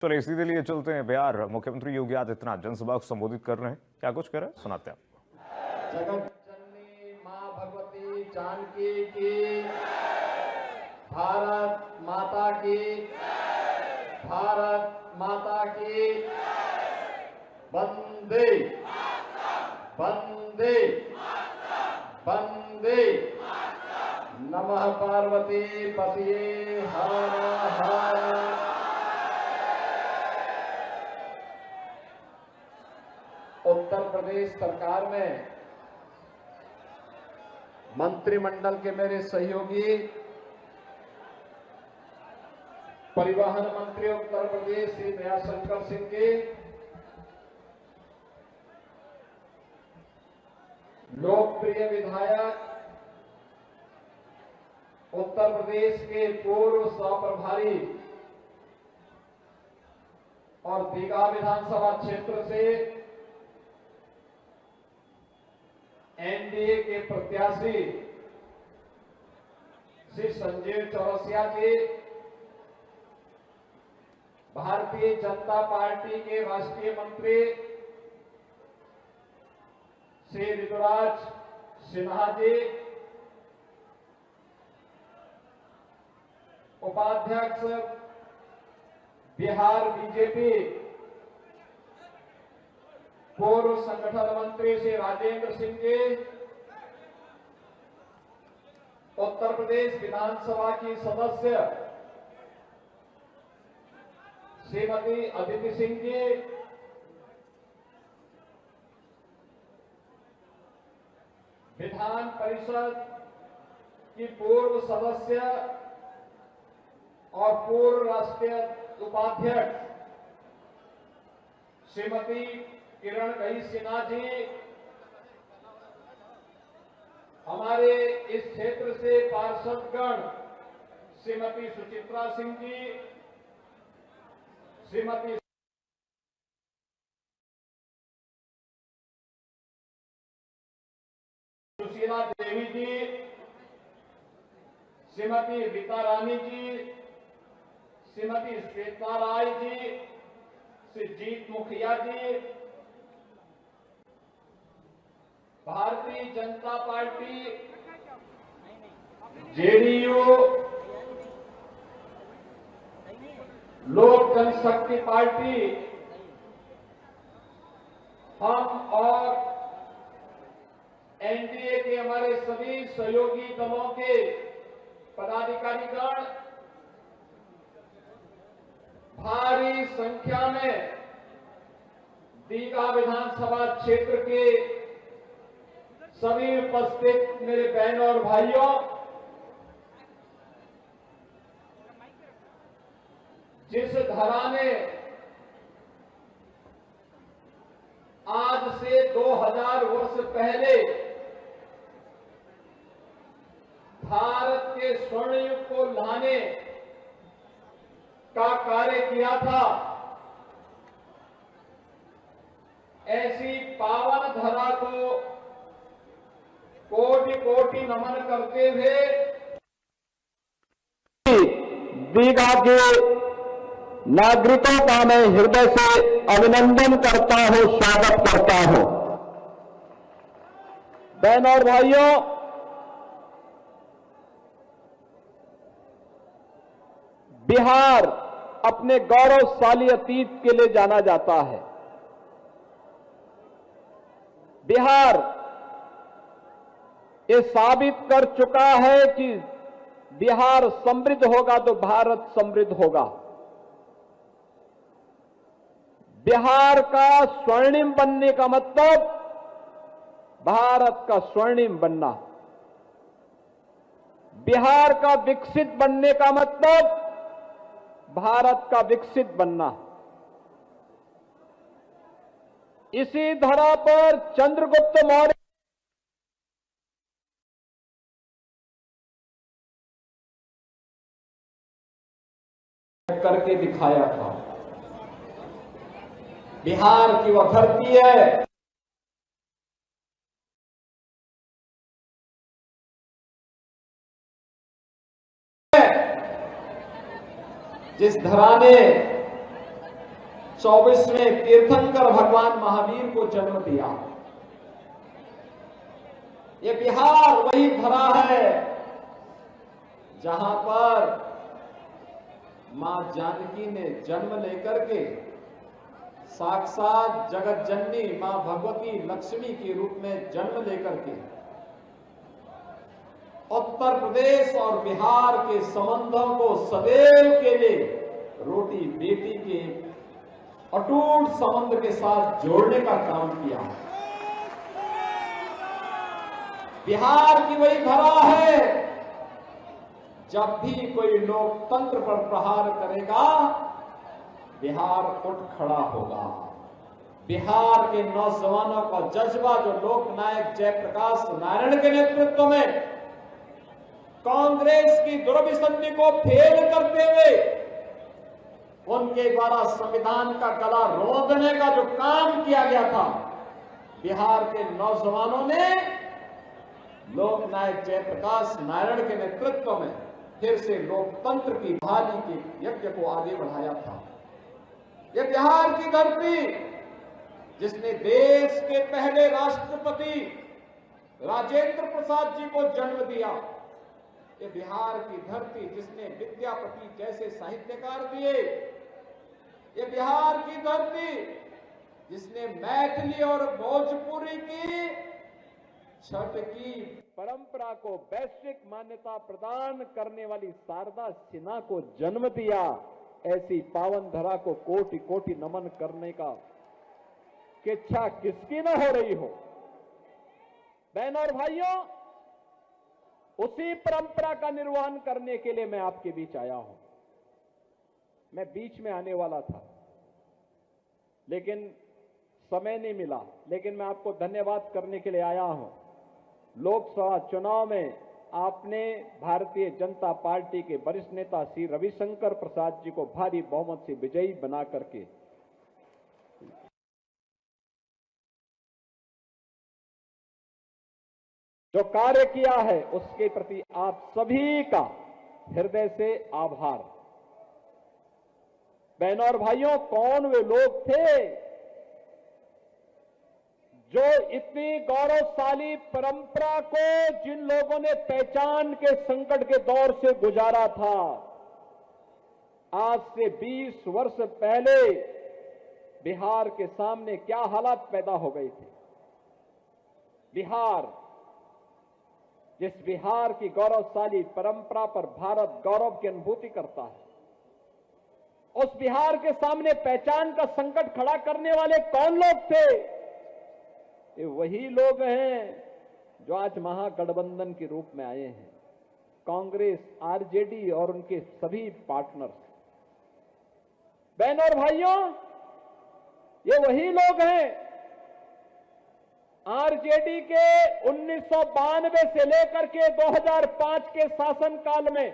चलिए सीधे लिए चलते हैं बिहार। मुख्यमंत्री योगी आदित्यनाथ जनसभा को संबोधित कर रहे हैं। क्या कुछ कह रहे हैं सुनाते हैं आपको। जगत जननी मां भगवती जानकी की, भारत माता की, भारत माता की, वंदे वंदे वंदे। नमः पार्वती पतिये हर हर। उत्तर प्रदेश सरकार में मंत्रिमंडल के मेरे सहयोगी परिवहन मंत्री उत्तर प्रदेश श्री दयाशंकर सिंह जी, लोकप्रिय विधायक उत्तर प्रदेश के पूर्व सह-प्रभारी और दीघा विधानसभा क्षेत्र से एनडीए के प्रत्याशी श्री संजीव चौरसिया जी, भारतीय जनता पार्टी के राष्ट्रीय मंत्री श्री ऋतुराज सिन्हा जी, उपाध्यक्ष बिहार बीजेपी पूर्व संगठन मंत्री श्री राजेंद्र सिंह जी, उत्तर प्रदेश विधानसभा की सदस्य श्रीमती अदिति सिंह जी, विधान परिषद की पूर्व सदस्य और पूर्व राष्ट्रीय उपाध्यक्ष श्रीमती किरण गई सिन्हा जी, हमारे इस क्षेत्र से पार्षदगण श्रीमती सुचित्रा सिंह जी, श्रीमती सुशीला देवी जी, श्रीमती रीता रानी जी, श्रीमती श्वेता राय जी, श्री जीत मुखिया जी, भारतीय जनता पार्टी जेडीयू, लोक जनशक्ति पार्टी, हम और एनडीए के हमारे सभी सहयोगी दलों के पदाधिकारीगण भारी संख्या में दीघा विधानसभा क्षेत्र के सभी उपस्थित मेरे बहनों और भाइयों, जिस धरा ने आज से 2000 वर्ष पहले भारत के स्वर्ण युग को लाने का कार्य किया था, ऐसी पावन धरा को कोटि कोटि नमन करते हुए दीघा के नागरिकों का मैं हृदय से अभिनंदन करता हूं, स्वागत करता हूं। बहनों और भाइयों, बिहार अपने गौरवशाली अतीत के लिए जाना जाता है। बिहार ये साबित कर चुका है कि बिहार समृद्ध होगा तो भारत समृद्ध होगा। बिहार का स्वर्णिम बनने का मतलब भारत का स्वर्णिम बनना। बिहार का विकसित बनने का मतलब भारत का विकसित बनना। इसी धरा पर चंद्रगुप्त मौर्य करके दिखाया था। बिहार की वह धरती है जिस धरा ने 24वें तीर्थंकर भगवान महावीर को जन्म दिया। ये बिहार वही धरा है जहां पर मां जानकी ने जन्म लेकर के साक्षात जगत जननी मां भगवती लक्ष्मी के रूप में जन्म लेकर के उत्तर प्रदेश और बिहार के संबंधों को सदैव के लिए रोटी बेटी के अटूट संबंध के साथ जोड़ने का काम किया। बिहार की वही धरा है, जब भी कोई लोकतंत्र पर प्रहार करेगा बिहार उठ खड़ा होगा। बिहार के नौजवानों का जज्बा जो लोकनायक जयप्रकाश नारायण के नेतृत्व में कांग्रेस की दुर्विसंधि को फेल करते हुए उनके द्वारा संविधान का गला रोंदने का जो काम किया गया था, बिहार के नौजवानों ने लोकनायक जयप्रकाश नारायण के नेतृत्व में फिर से लोकतंत्र की बहाली के यज्ञ को आगे बढ़ाया था। यह बिहार की धरती जिसने देश के पहले राष्ट्रपति राजेंद्र प्रसाद जी को जन्म दिया, ये बिहार की धरती जिसने विद्यापति जैसे साहित्यकार दिए, ये बिहार की धरती जिसने मैथिली और भोजपुरी की छठ की परंपरा को वैश्विक मान्यता प्रदान करने वाली शारदा सिन्हा को जन्म दिया। ऐसी पावन धरा को कोटि कोटि नमन करने का कि इच्छा किसकी न हो रही हो। बहनों और भाइयों, उसी परंपरा का निर्वहन करने के लिए मैं आपके बीच आया हूं। मैं बीच में आने वाला था लेकिन समय नहीं मिला, लेकिन मैं आपको धन्यवाद करने के लिए आया हूं। लोकसभा चुनाव में आपने भारतीय जनता पार्टी के वरिष्ठ नेता श्री रविशंकर प्रसाद जी को भारी बहुमत से विजयी बना करके जो कार्य किया है उसके प्रति आप सभी का हृदय से आभार। बहनों और भाइयों, कौन वे लोग थे जो इतनी गौरवशाली परंपरा को जिन लोगों ने पहचान के संकट के दौर से गुजारा था, आज से 20 वर्ष पहले बिहार के सामने क्या हालात पैदा हो गए थे। बिहार, जिस बिहार की गौरवशाली परंपरा पर भारत गौरव की अनुभूति करता है, उस बिहार के सामने पहचान का संकट खड़ा करने वाले कौन लोग थे? ये वही लोग हैं जो आज महागठबंधन के रूप में आए हैं, कांग्रेस, आरजेडी और उनके सभी पार्टनर्स। बहनों और भाइयों, ये वही लोग हैं आरजेडी के 1992 से लेकर के 2005 के शासनकाल में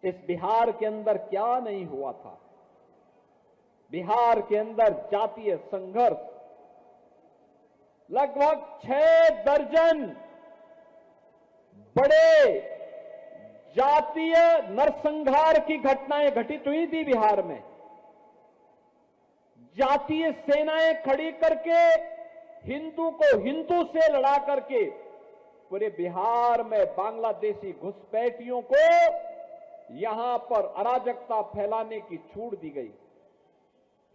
इस बिहार के अंदर क्या नहीं हुआ था। बिहार के अंदर जातीय संघर्ष, लगभग 6 दर्जन बड़े जातीय नरसंहार की घटनाएं घटित हुई थी बिहार में। जातीय सेनाएं खड़ी करके हिंदू को हिंदू से लड़ा करके पूरे बिहार में बांग्लादेशी घुसपैठियों को यहां पर अराजकता फैलाने की छूट दी गई।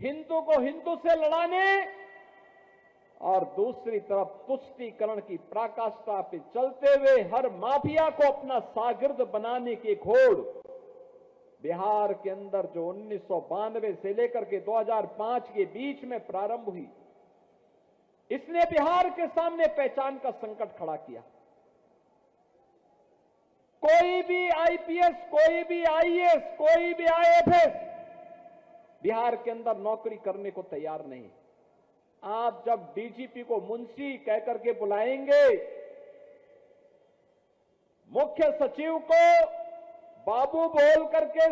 हिंदू को हिंदू से लड़ाने और दूसरी तरफ तुष्टीकरण की पराकाष्ठा पे चलते हुए हर माफिया को अपना शागिर्द बनाने की घोड़ बिहार के अंदर जो 1992 से लेकर के 2005 के बीच में प्रारंभ हुई, इसने बिहार के सामने पहचान का संकट खड़ा किया। कोई भी आईपीएस, कोई भी आईएएस, कोई भी आईएफएस बिहार के अंदर नौकरी करने को तैयार नहीं। आप जब डीजीपी को मुंशी कहकर के बुलाएंगे, मुख्य सचिव को बाबू बोल करके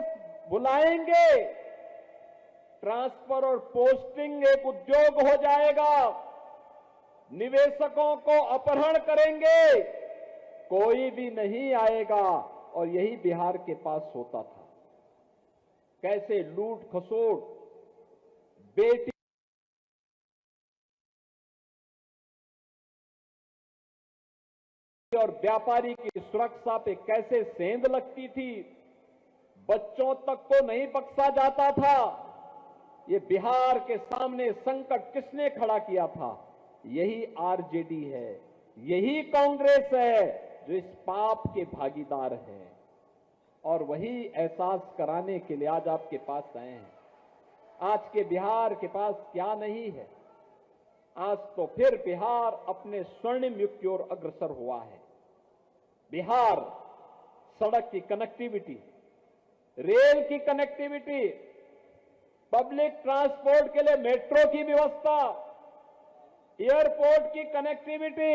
बुलाएंगे, ट्रांसफर और पोस्टिंग एक उद्योग हो जाएगा, निवेशकों को अपहरण करेंगे, कोई भी नहीं आएगा। और यही बिहार के पास होता था। कैसे लूट खसोट बेटी और व्यापारी की सुरक्षा पे कैसे सेंध लगती थी, बच्चों तक को नहीं बख्शा जाता था। ये बिहार के सामने संकट किसने खड़ा किया था? यही आरजेडी है, यही कांग्रेस है जो इस पाप के भागीदार है, और वही एहसास कराने के लिए आज आपके पास आए हैं। आज के बिहार के पास क्या नहीं है? आज तो फिर बिहार अपने स्वर्णिम युग की ओर अग्रसर हुआ है। बिहार सड़क की कनेक्टिविटी, रेल की कनेक्टिविटी, पब्लिक ट्रांसपोर्ट के लिए मेट्रो की व्यवस्था, एयरपोर्ट की कनेक्टिविटी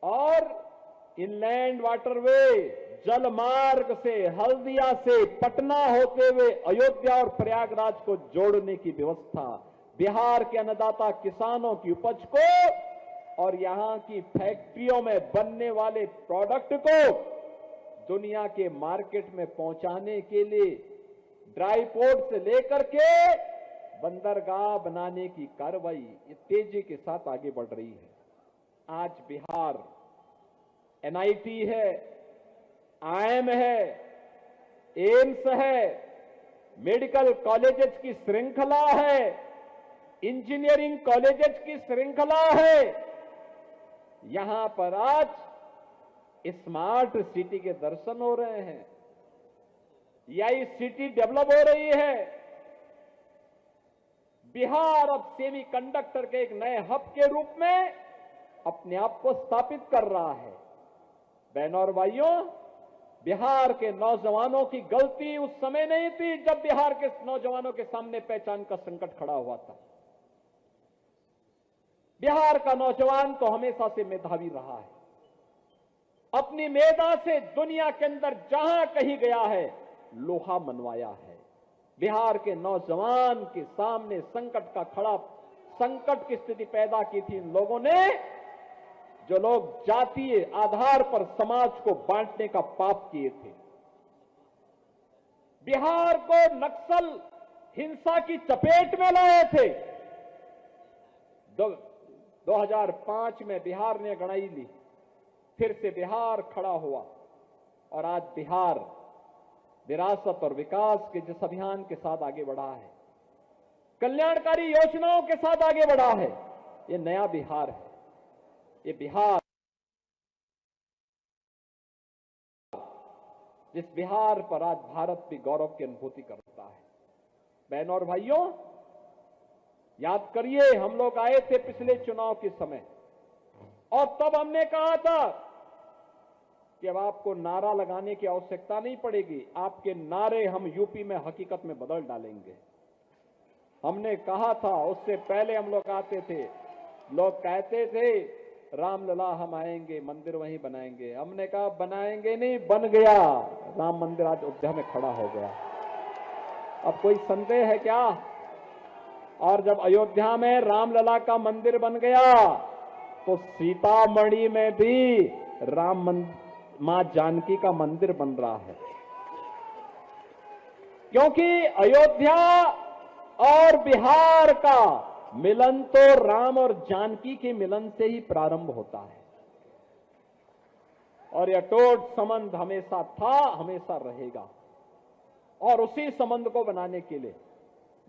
और इनलैंड वाटरवे, जल मार्ग से हल्दिया से पटना होते हुए अयोध्या और प्रयागराज को जोड़ने की व्यवस्था, बिहार के अन्नदाता किसानों की उपज को और यहां की फैक्ट्रियों में बनने वाले प्रोडक्ट को दुनिया के मार्केट में पहुंचाने के लिए ड्राई पोर्ट से लेकर के बंदरगाह बनाने की कार्रवाई ये तेजी के साथ आगे बढ़ रही है। आज बिहार एनआईटी है, आईएम है, एम्स है, मेडिकल कॉलेजेस की श्रृंखला है, इंजीनियरिंग कॉलेजेस की श्रृंखला है। यहां पर आज स्मार्ट सिटी के दर्शन हो रहे हैं, यही सिटी डेवलप हो रही है। बिहार अब सेमीकंडक्टर के एक नए हब के रूप में अपने आप को स्थापित कर रहा है। बहनों और भाइयों, बिहार के नौजवानों की गलती उस समय नहीं थी जब बिहार के नौजवानों के सामने पहचान का संकट खड़ा हुआ था। बिहार का नौजवान तो हमेशा से मेधावी रहा है, अपनी मेधा से दुनिया के अंदर जहां कहीं गया है लोहा मनवाया है। बिहार के नौजवान के सामने संकट की स्थिति पैदा की थी इन लोगों ने, जो लोग जातीय आधार पर समाज को बांटने का पाप किए थे। बिहार को नक्सल हिंसा की चपेट में लाए थे। 2005 में बिहार ने गड़ाई ली, फिर से बिहार खड़ा हुआ और आज बिहार विरासत और विकास के जिस अभियान के साथ आगे बढ़ा है, कल्याणकारी योजनाओं के साथ आगे बढ़ा है, ये नया बिहार है। ये बिहार जिस बिहार पर आज भारत भी गौरव की अनुभूति करता है। बहनों और भाइयों, याद करिए, हम लोग आए थे पिछले चुनाव के समय और तब हमने कहा था कि अब आपको नारा लगाने की आवश्यकता नहीं पड़ेगी, आपके नारे हम यूपी में हकीकत में बदल डालेंगे। हमने कहा था, उससे पहले हम लोग आते थे, लोग कहते थे रामलला हम आएंगे, मंदिर वहीं बनाएंगे। हमने कहा बनाएंगे नहीं, बन गया राम मंदिर, आज अयोध्या में खड़ा हो गया। अब कोई संदेह है क्या? और जब अयोध्या में रामलला का मंदिर बन गया तो सीतामढ़ी में भी मां जानकी का मंदिर बन रहा है, क्योंकि अयोध्या और बिहार का मिलन तो राम और जानकी के मिलन से ही प्रारंभ होता है और यह अटूट संबंध हमेशा था, हमेशा रहेगा। और उसी संबंध को बनाने के लिए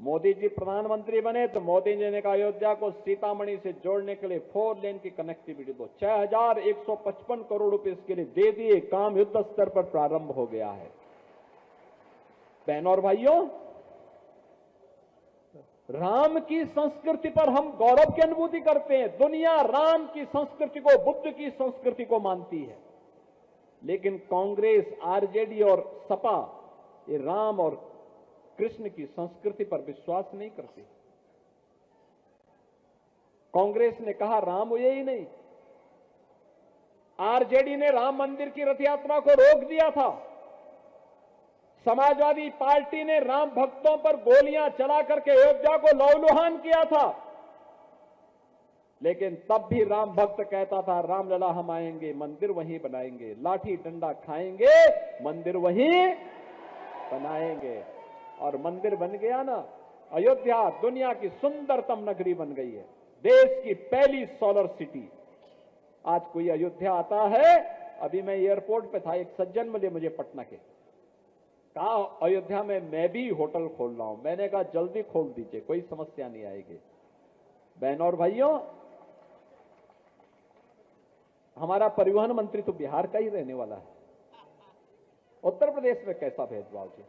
मोदी जी प्रधानमंत्री बने तो मोदी जी ने कहा अयोध्या को सीतामढ़ी से जोड़ने के लिए 4 लेन की कनेक्टिविटी दो। 6155 करोड़ रुपए इसके लिए दे दिए। काम युद्ध स्तर पर प्रारंभ हो गया है। बहनों और भाइयों, राम की संस्कृति पर हम गौरव की अनुभूति करते हैं। दुनिया राम की संस्कृति को, बुद्ध की संस्कृति को मानती है, लेकिन कांग्रेस, आरजेडी और सपा ये राम और कृष्ण की संस्कृति पर विश्वास नहीं करती। कांग्रेस ने कहा राम हुए ही नहीं। आरजेडी ने राम मंदिर की रथ यात्रा को रोक दिया था। समाजवादी पार्टी ने राम भक्तों पर गोलियां चला करके अयोध्या को लहूलुहान किया था, लेकिन तब भी राम भक्त कहता था रामलला हम आएंगे, मंदिर वहीं बनाएंगे, लाठी डंडा खाएंगे, मंदिर वहीं बनाएंगे। और मंदिर बन गया ना, अयोध्या दुनिया की सुंदरतम नगरी बन गई है, देश की पहली सोलर सिटी। आज कोई अयोध्या आता है, अभी मैं एयरपोर्ट पे था, एक सज्जन मिले मुझे पटना के, कहा अयोध्या में मैं भी होटल खोल रहा हूं। मैंने कहा जल्दी खोल दीजिए, कोई समस्या नहीं आएगी। बहनों और भाइयों, हमारा परिवहन मंत्री तो बिहार का ही रहने वाला है, उत्तर प्रदेश में कैसा भेदभाव जी।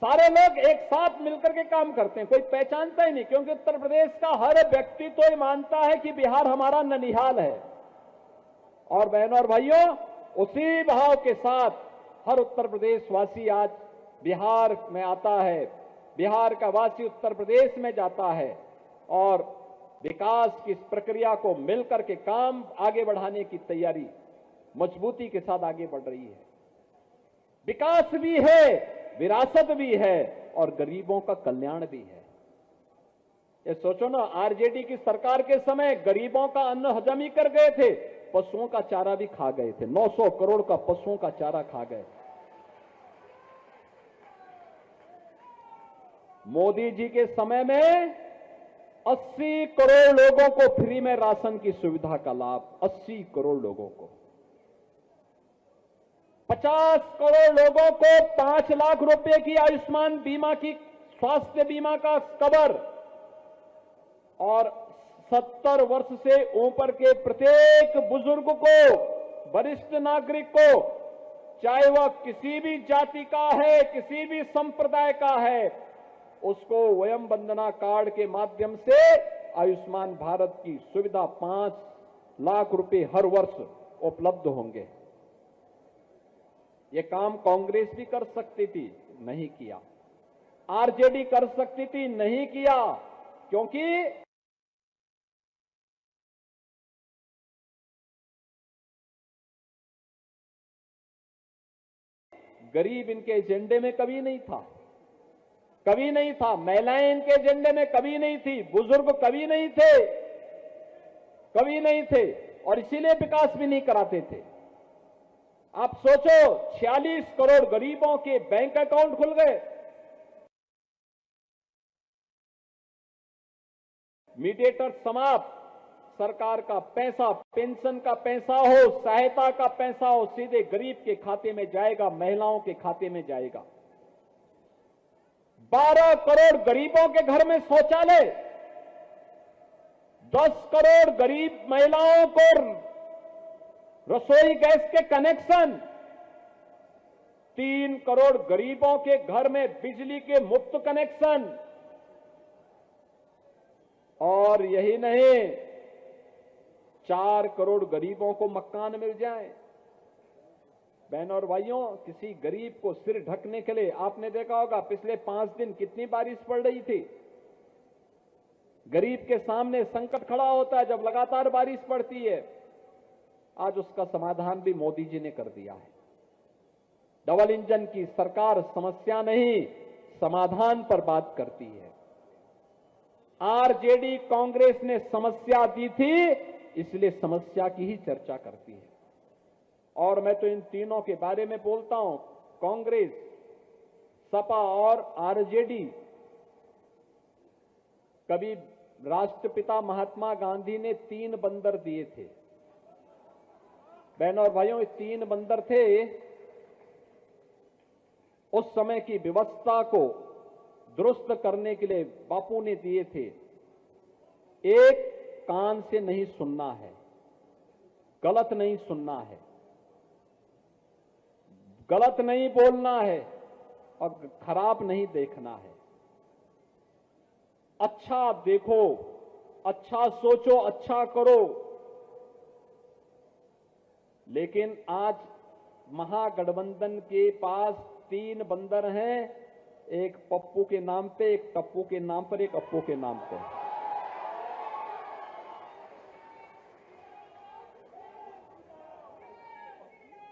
सारे लोग एक साथ मिलकर के काम करते हैं, कोई पहचानता ही नहीं, क्योंकि उत्तर प्रदेश का हर व्यक्ति तो ये मानता है कि बिहार हमारा ननिहाल है। और बहनों और भाइयों, उसी भाव के साथ हर उत्तर प्रदेश वासी आज बिहार में आता है, बिहार का वासी उत्तर प्रदेश में जाता है और विकास की इस प्रक्रिया को मिलकर के काम आगे बढ़ाने की तैयारी मजबूती के साथ आगे बढ़ रही है। विकास भी है, विरासत भी है और गरीबों का कल्याण भी है। ये सोचो ना, आरजेडी की सरकार के समय गरीबों का अन्न हजम ही कर गए थे, पशुओं का चारा भी खा गए थे, 900 करोड़ का पशुओं का चारा खा गए। मोदी जी के समय में 80 करोड़ लोगों को फ्री में राशन की सुविधा का लाभ, 80 करोड़ लोगों को। 50 करोड़ लोगों को 5 लाख रुपए की आयुष्मान बीमा की, स्वास्थ्य बीमा का कवर, और 70 वर्ष से ऊपर के प्रत्येक बुजुर्ग को, वरिष्ठ नागरिक को, चाहे वह किसी भी जाति का है, किसी भी संप्रदाय का है, उसको वयम वंदना कार्ड के माध्यम से आयुष्मान भारत की सुविधा 5 लाख रुपए हर वर्ष उपलब्ध होंगे। ये काम कांग्रेस भी कर सकती थी, नहीं किया। आरजेडी कर सकती थी, नहीं किया, क्योंकि गरीब इनके एजेंडे में कभी नहीं था, कभी नहीं था। महिलाएं इनके एजेंडे में कभी नहीं थी, बुजुर्ग कभी नहीं थे, कभी नहीं थे, और इसीलिए विकास भी नहीं कराते थे। आप सोचो, 46 करोड़ गरीबों के बैंक अकाउंट खुल गए। मीडिएटर समाप्त, सरकार का पैसा, पेंशन का पैसा हो, सहायता का पैसा हो, सीधे गरीब के खाते में जाएगा, महिलाओं के खाते में जाएगा। 12 करोड़ गरीबों के घर में शौचालय, 10 करोड़ गरीब महिलाओं को रसोई गैस के कनेक्शन, 3 करोड़ गरीबों के घर में बिजली के मुफ्त कनेक्शन, और यही नहीं, 4 करोड़ गरीबों को मकान मिल जाए। बहनों और भाइयों, किसी गरीब को सिर ढकने के लिए, आपने देखा होगा पिछले 5 दिन कितनी बारिश पड़ रही थी। गरीब के सामने संकट खड़ा होता है जब लगातार बारिश पड़ती है। आज उसका समाधान भी मोदी जी ने कर दिया है। डबल इंजन की सरकार समस्या नहीं, समाधान पर बात करती है। आरजेडी कांग्रेस ने समस्या दी थी, इसलिए समस्या की ही चर्चा करती है। और मैं तो इन तीनों के बारे में बोलता हूं, कांग्रेस, सपा और आरजेडी। कभी राष्ट्रपिता महात्मा गांधी ने 3 बंदर दिए थे। बहनों और भाइयों, 3 बंदर थे, उस समय की व्यवस्था को दुरुस्त करने के लिए बापू ने दिए थे। एक, कान से नहीं सुनना है, गलत नहीं सुनना है, गलत नहीं बोलना है और खराब नहीं देखना है। अच्छा देखो, अच्छा सोचो, अच्छा करो। लेकिन आज महागठबंधन के पास 3 बंदर हैं, एक पप्पू के नाम पे, एक टप्पू के नाम पर, एक अप्पू के नाम पर।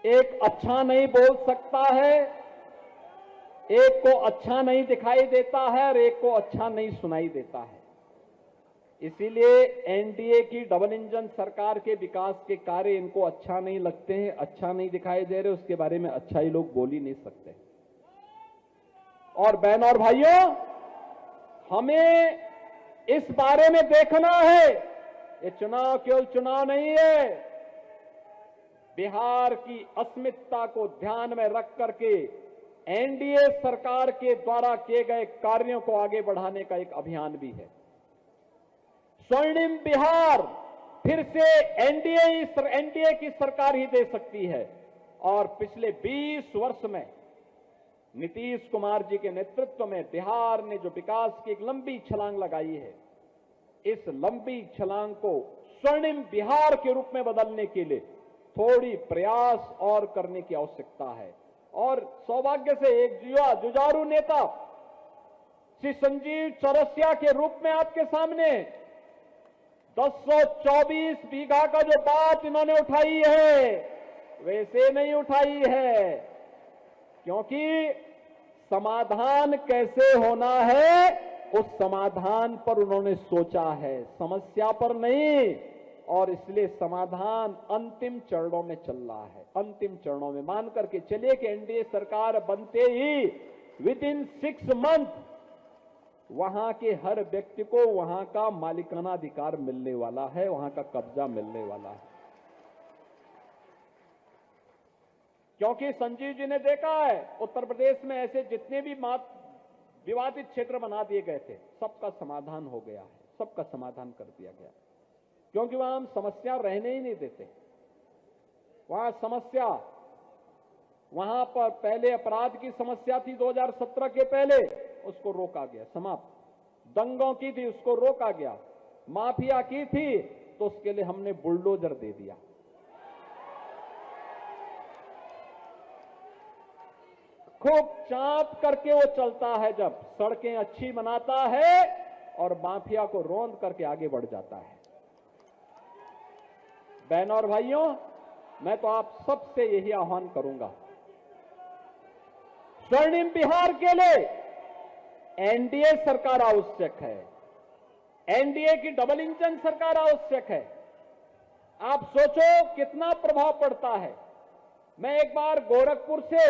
एक अच्छा नहीं बोल सकता है, एक को अच्छा नहीं दिखाई देता है और एक को अच्छा नहीं सुनाई देता है। इसीलिए एनडीए की डबल इंजन सरकार के विकास के कार्य इनको अच्छा नहीं लगते हैं, अच्छा नहीं दिखाई दे रहे, उसके बारे में अच्छा ही लोग बोल ही नहीं सकते। और बहनों और भाइयों, हमें इस बारे में देखना है, ये चुनाव केवल चुनाव नहीं है। बिहार की अस्मिता को ध्यान में रख करके एनडीए सरकार के द्वारा किए गए कार्यों को आगे बढ़ाने का एक अभियान भी है। स्वर्णिम बिहार फिर से एनडीए की सरकार ही दे सकती है। और पिछले 20 वर्ष में नीतीश कुमार जी के नेतृत्व में बिहार ने जो विकास की एक लंबी छलांग लगाई है, इस लंबी छलांग को स्वर्णिम बिहार के रूप में बदलने के लिए थोड़ी प्रयास और करने की आवश्यकता है। और सौभाग्य से एक जुझारू नेता श्री संजीव चौरसिया के रूप में आपके सामने 1024 बीघा का जो बात इन्होंने उठाई है, वैसे नहीं उठाई है, क्योंकि समाधान कैसे होना है उस समाधान पर उन्होंने सोचा है, समस्या पर नहीं। और इसलिए समाधान अंतिम चरणों में चल रहा है। अंतिम चरणों में मान करके चलिए कि एनडीए सरकार बनते ही विद इन 6 मंथ वहां के हर व्यक्ति को वहां का मालिकाना अधिकार मिलने वाला है, वहां का कब्जा मिलने वाला है। क्योंकि संजीव जी ने देखा है उत्तर प्रदेश में ऐसे जितने भी विवादित क्षेत्र बना दिए गए थे, सबका समाधान हो गया है, सबका समाधान कर दिया गया, क्योंकि वहां हम समस्या रहने ही नहीं देते। वहां समस्या, वहां पर पहले अपराध की समस्या थी 2017 के पहले, उसको रोका गया, समाप्त। दंगों की थी, उसको रोका गया। माफिया की थी तो उसके लिए हमने बुलडोजर दे दिया। खूब चाप करके वो चलता है, जब सड़कें अच्छी बनाता है और माफिया को रौंद करके आगे बढ़ जाता है। बहनों और भाइयों, मैं तो आप सबसे यही आह्वान करूंगा, स्वर्णिम बिहार के लिए एनडीए सरकार आवश्यक है, एनडीए की डबल इंजन सरकार आवश्यक है। आप सोचो कितना प्रभाव पड़ता है। मैं एक बार गोरखपुर से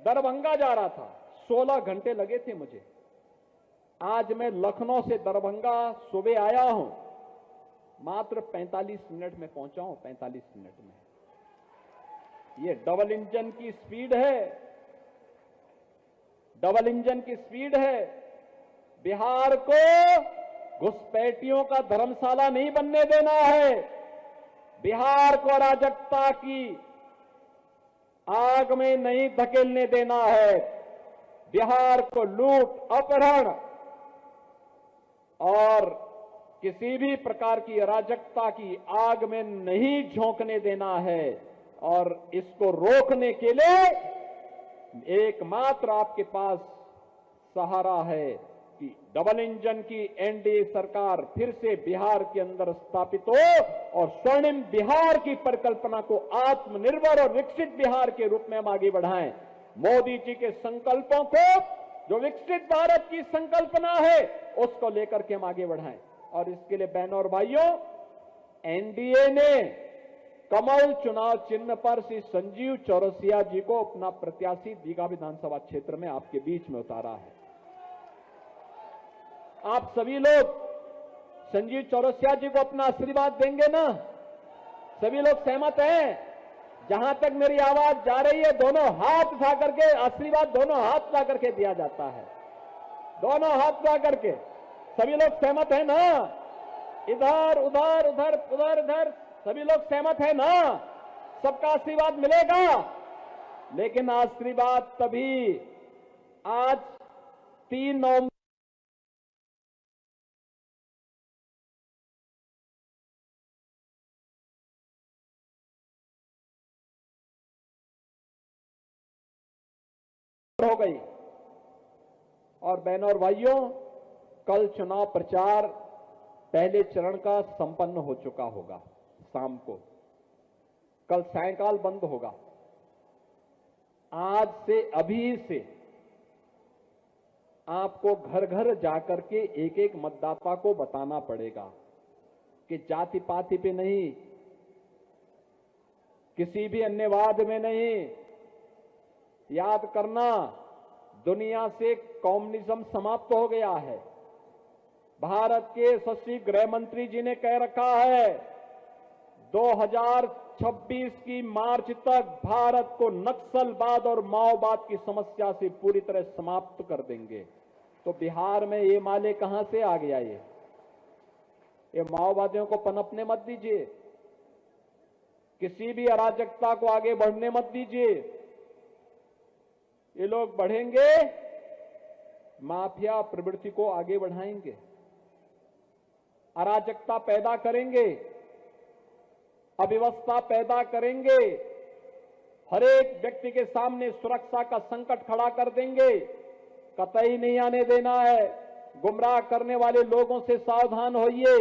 दरभंगा जा रहा था, 16 घंटे लगे थे मुझे। आज मैं लखनऊ से दरभंगा सुबह आया हूं, मात्र 45 मिनट में पहुंचा हूं, 45 मिनट में। ये डबल इंजन की स्पीड है, डबल इंजन की स्पीड है। बिहार को घुसपैठियों का धर्मशाला नहीं बनने देना है। बिहार को अराजकता की आग में नहीं धकेलने देना है। बिहार को लूट, अपहरण और किसी भी प्रकार की अराजकता की आग में नहीं झोंकने देना है। और इसको रोकने के लिए एकमात्र आपके पास सहारा है कि डबल इंजन की एनडीए सरकार फिर से बिहार के अंदर स्थापित हो और स्वर्णिम बिहार की परिकल्पना को आत्मनिर्भर और विकसित बिहार के रूप में हम आगे बढ़ाएं। मोदी जी के संकल्पों को, जो विकसित भारत की संकल्पना है, उसको लेकर के हम आगे बढ़ाएं। और इसके लिए बहनों और भाइयों, एनडीए ने कमल चुनाव चिन्ह पर श्री संजीव चौरसिया जी को अपना प्रत्याशी दीघा विधानसभा क्षेत्र में आपके बीच में उतारा है। आप सभी लोग संजीव चौरसिया जी को अपना आशीर्वाद देंगे ना? सभी लोग सहमत हैं? जहां तक मेरी आवाज जा रही है, दोनों हाथ उठा करके आशीर्वाद, दोनों हाथ उठा करके दिया जाता है। दोनों हाथ उठा करके सभी लोग सहमत है ना? इधर उधर उधर उधर इधर सभी लोग सहमत है ना? सबका आशीर्वाद मिलेगा। लेकिन आशीर्वाद तभी, आज 3 नवंबर हो गई। और बहनों और भाइयों, कल चुनाव प्रचार पहले चरण का संपन्न हो चुका होगा। शाम को, कल सायंकाल बंद होगा। आज से, अभी से आपको घर घर जाकर के एक एक मतदाता को बताना पड़ेगा कि जाति पाति पे नहीं, किसी भी अन्यवाद में नहीं। याद करना, दुनिया से कम्युनिज्म समाप्त हो गया है। भारत के यशस्वी गृह मंत्री जी ने कह रखा है 2026 की मार्च तक भारत को नक्सलवाद और माओवाद की समस्या से पूरी तरह समाप्त कर देंगे। तो बिहार में ये माले कहां से आ गया? ये माओवादियों को पनपने मत दीजिए, किसी भी अराजकता को आगे बढ़ने मत दीजिए। ये लोग बढ़ेंगे, माफिया प्रवृत्ति को आगे बढ़ाएंगे, अराजकता पैदा करेंगे, अव्यवस्था पैदा करेंगे, हर एक व्यक्ति के सामने सुरक्षा का संकट खड़ा कर देंगे। कतई नहीं आने देना है। गुमराह करने वाले लोगों से सावधान होइए,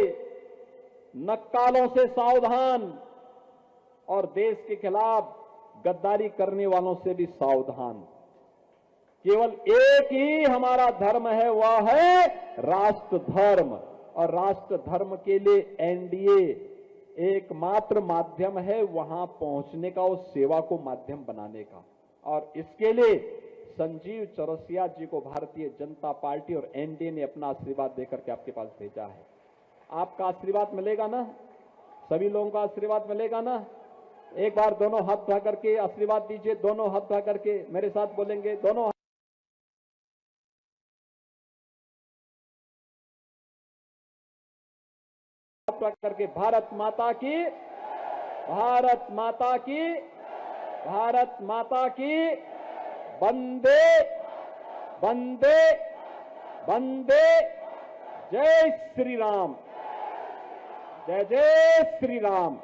नक्कालों से सावधान, और देश के खिलाफ गद्दारी करने वालों से भी सावधान। केवल एक ही हमारा धर्म है, वह है राष्ट्र धर्म, और राष्ट्र धर्म के लिए एनडीए एकमात्र माध्यम है वहां पहुंचने का, उस सेवा को माध्यम बनाने का। और इसके लिए संजीव चौरसिया जी को भारतीय जनता पार्टी और एनडीए ने अपना आशीर्वाद देकर के आपके पास भेजा है। आपका आशीर्वाद मिलेगा ना? सभी लोगों का आशीर्वाद मिलेगा ना? एक बार दोनों हाथ उठा करके आशीर्वाद दीजिए। दोनों हाथ उठा करके मेरे साथ बोलेंगे, दोनों हाथ उठा करके, भारत माता की, भारत माता की, भारत माता की, वंदे वंदे वंदे, जय श्री राम, जय जय श्री राम।